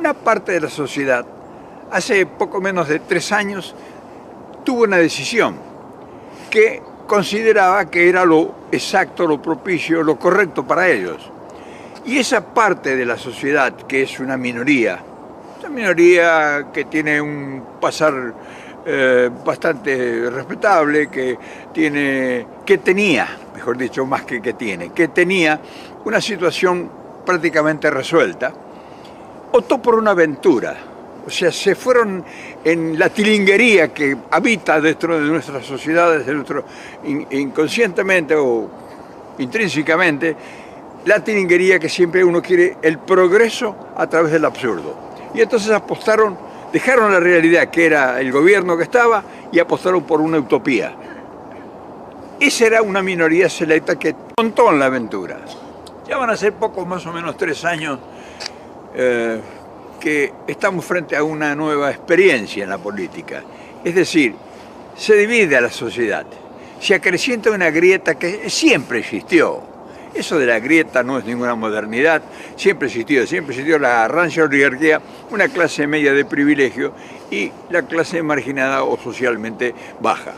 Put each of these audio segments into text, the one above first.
una parte de la sociedad, hace poco menos de 3 años, tuvo una decisión que consideraba que era lo exacto, lo propicio, lo correcto para ellos. Y esa parte de la sociedad, que es una minoría que tiene un pasar bastante respetable, que tenía, mejor dicho, más que tenía una situación prácticamente resuelta, optó por una aventura. O sea, se fueron en la tilinguería que habita dentro de nuestras sociedades, inconscientemente o intrínsecamente, la tilinguería que siempre uno quiere, el progreso a través del absurdo. Y entonces dejaron la realidad que era el gobierno que estaba y apostaron por una utopía. Esa era una minoría selecta que montó en la aventura. Ya van a ser poco más o menos 3 años que estamos frente a una nueva experiencia en la política. Es decir, se divide a la sociedad, se acrecienta una grieta que siempre existió. Eso de la grieta no es ninguna modernidad, siempre existió la rancia oligarquía, una clase media de privilegio y la clase marginada o socialmente baja.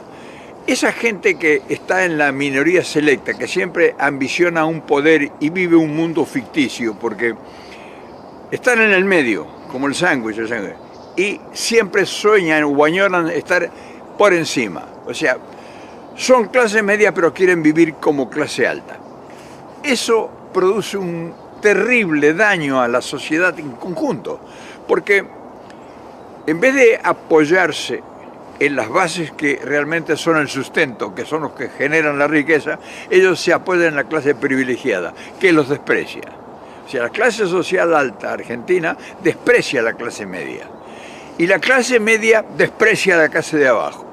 Esa gente que está en la minoría selecta, que siempre ambiciona un poder y vive un mundo ficticio, porque están en el medio, como el sándwich, y siempre sueñan o añoran estar por encima. O sea, son clase media pero quieren vivir como clase alta. Eso produce un terrible daño a la sociedad en conjunto, porque en vez de apoyarse en las bases que realmente son el sustento, que son los que generan la riqueza, ellos se apoyan en la clase privilegiada, que los desprecia. O sea, la clase social alta argentina desprecia a la clase media, y la clase media desprecia a la clase de abajo.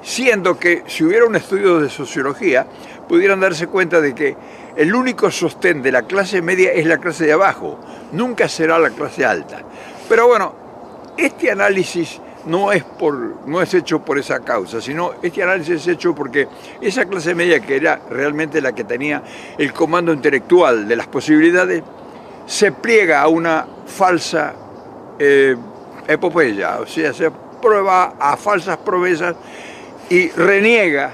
Siendo que si hubiera un estudio de sociología, pudieran darse cuenta de que el único sostén de la clase media es la clase de abajo, nunca será la clase alta. Pero bueno, este análisis no es hecho por esa causa, sino este análisis es hecho porque esa clase media, que era realmente la que tenía el comando intelectual de las posibilidades, se pliega a una falsa epopeya, o sea, se prueba a falsas promesas y reniega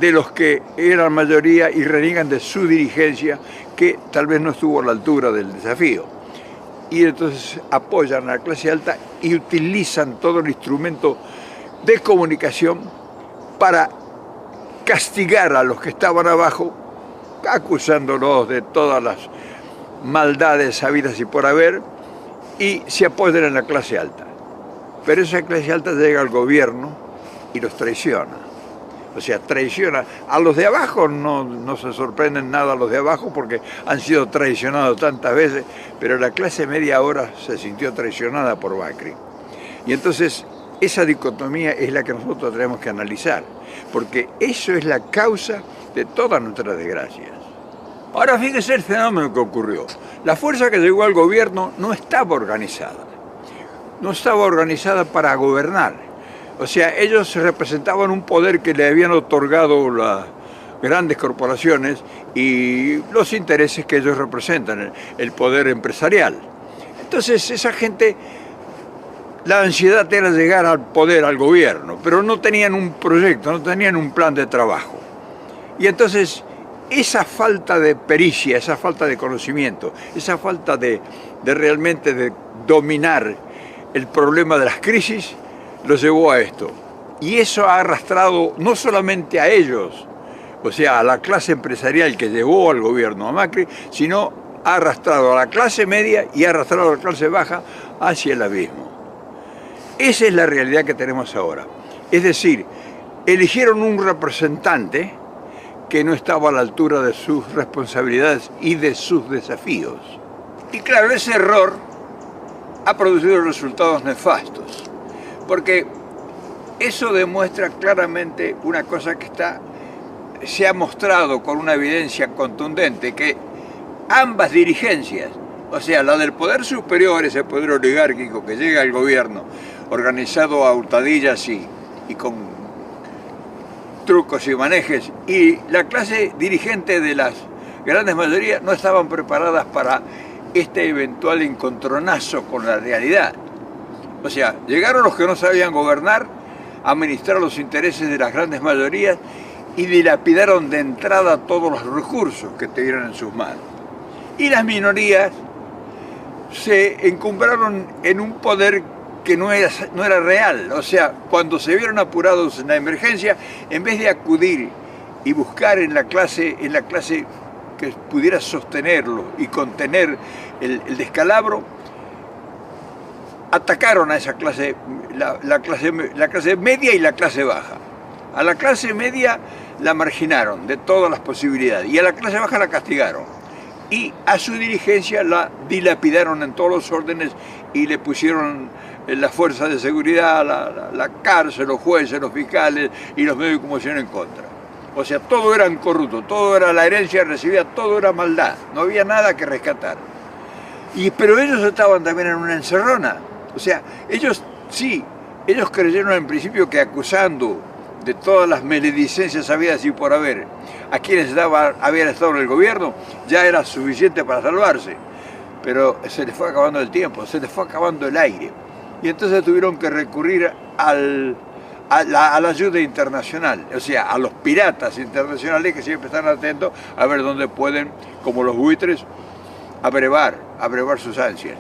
de los que eran mayoría y reniegan de su dirigencia, que tal vez no estuvo a la altura del desafío. Y entonces apoyan a la clase alta y utilizan todo el instrumento de comunicación para castigar a los que estaban abajo, acusándolos de todas las maldades habidas y por haber, y se apoyan en la clase alta. Pero esa clase alta llega al gobierno y los traiciona. O sea, traiciona. A los de abajo no se sorprenden nada a los de abajo porque han sido traicionados tantas veces, pero la clase media ahora se sintió traicionada por Macri. Y entonces esa dicotomía es la que nosotros tenemos que analizar, porque eso es la causa de todas nuestras desgracias. Ahora fíjese el fenómeno que ocurrió. La fuerza que llegó al gobierno no estaba organizada. No estaba organizada para gobernar. O sea, ellos representaban un poder que le habían otorgado las grandes corporaciones y los intereses que ellos representan, el poder empresarial. Entonces esa gente, la ansiedad era llegar al poder, al gobierno, pero no tenían un proyecto, no tenían un plan de trabajo. Y entonces esa falta de pericia, esa falta de conocimiento, esa falta de realmente de dominar el problema de las crisis, los llevó a esto. Y eso ha arrastrado no solamente a ellos, o sea, a la clase empresarial que llevó al gobierno a Macri, sino ha arrastrado a la clase media y ha arrastrado a la clase baja hacia el abismo. Esa es la realidad que tenemos ahora. Es decir, eligieron un representante que no estaba a la altura de sus responsabilidades y de sus desafíos. Y claro, ese error ha producido resultados nefastos. Porque eso demuestra claramente una cosa que se ha mostrado con una evidencia contundente, que ambas dirigencias, o sea, la del poder superior, ese poder oligárquico que llega al gobierno, organizado a hurtadillas y con trucos y manejes, y la clase dirigente de las grandes mayorías no estaban preparadas para este eventual encontronazo con la realidad. O sea, llegaron los que no sabían gobernar, administrar los intereses de las grandes mayorías y dilapidaron de entrada todos los recursos que tuvieron en sus manos. Y las minorías se encumbraron en un poder que no era real. O sea, cuando se vieron apurados en la emergencia, en vez de acudir y buscar en la clase que pudiera sostenerlo y contener el descalabro, atacaron a esa clase, la clase media y la clase baja. A la clase media la marginaron de todas las posibilidades y a la clase baja la castigaron. Y a su dirigencia la dilapidaron en todos los órdenes y le pusieron las fuerzas de seguridad, la cárcel, los jueces, los fiscales y los medios de comunicación en contra. O sea, todo era corrupto, todo era la herencia recibida, todo era maldad, no había nada que rescatar. Pero ellos estaban también en una encerrona. O sea, ellos creyeron en principio que acusando de todas las maledicencias habidas y por haber a quienes habían estado en el gobierno, ya era suficiente para salvarse. Pero se les fue acabando el tiempo, se les fue acabando el aire. Y entonces tuvieron que recurrir a la ayuda internacional, o sea, a los piratas internacionales que siempre están atentos a ver dónde pueden, como los buitres, abrevar sus ansias.